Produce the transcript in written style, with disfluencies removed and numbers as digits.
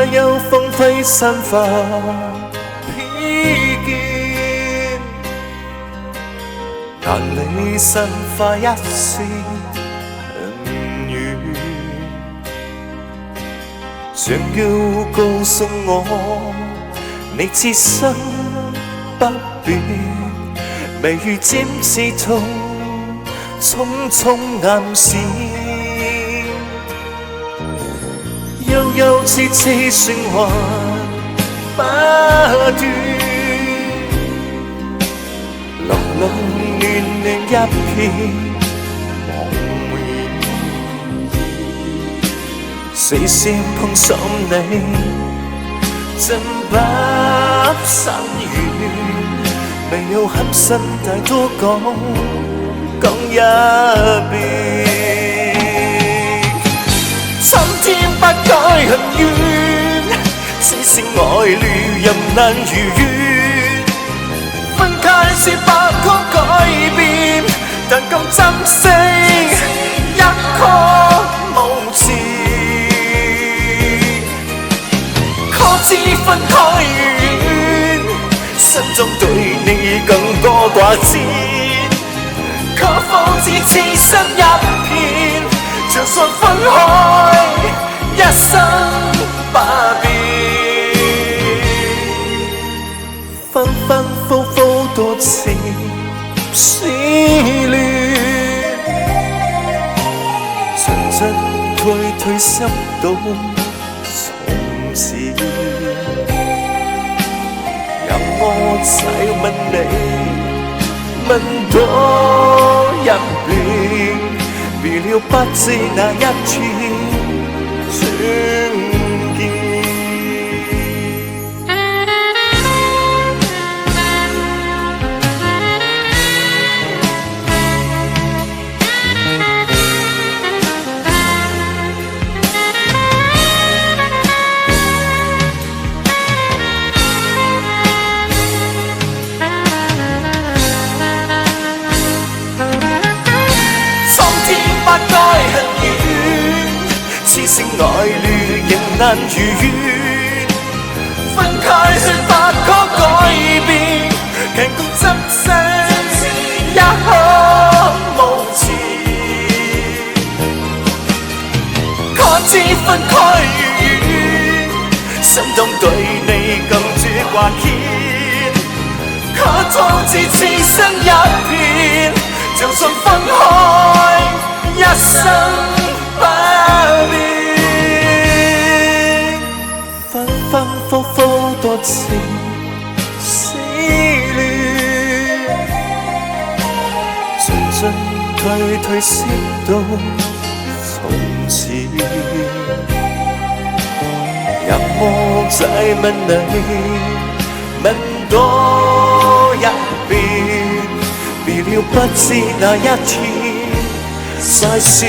也有風揮散發披肩，眼裏散發一絲恩怨，想要告訴我，你此生不變，眉如尖刺痛，匆匆暗閃，悠悠痴痴旋環不斷，冷冷暖暖一片茫然，死線碰上你，真不散遠，未有狠心太多講一遍，蒼天不改恨怨，此生愛侶任難如願，分開是百曲改變，但更珍惜一顆無詞，可知分開遠，心中對你更多掛牽，可否知此生一片，就算分開一生不變，分分復復多次思戀，進進退退心到從前，讓我再問你，問多一遍，別了不知哪一天相見。此生愛侶仍難如願，分開雖不可改變，強共珍惜一刻無詞，可知分開遠，心中對你更住掛牽，可早知此生一片，就算分開一生不變，分分復復多次思戀，進進退退先到從前，讓我再問你，問多一遍，別了不知哪一天再算。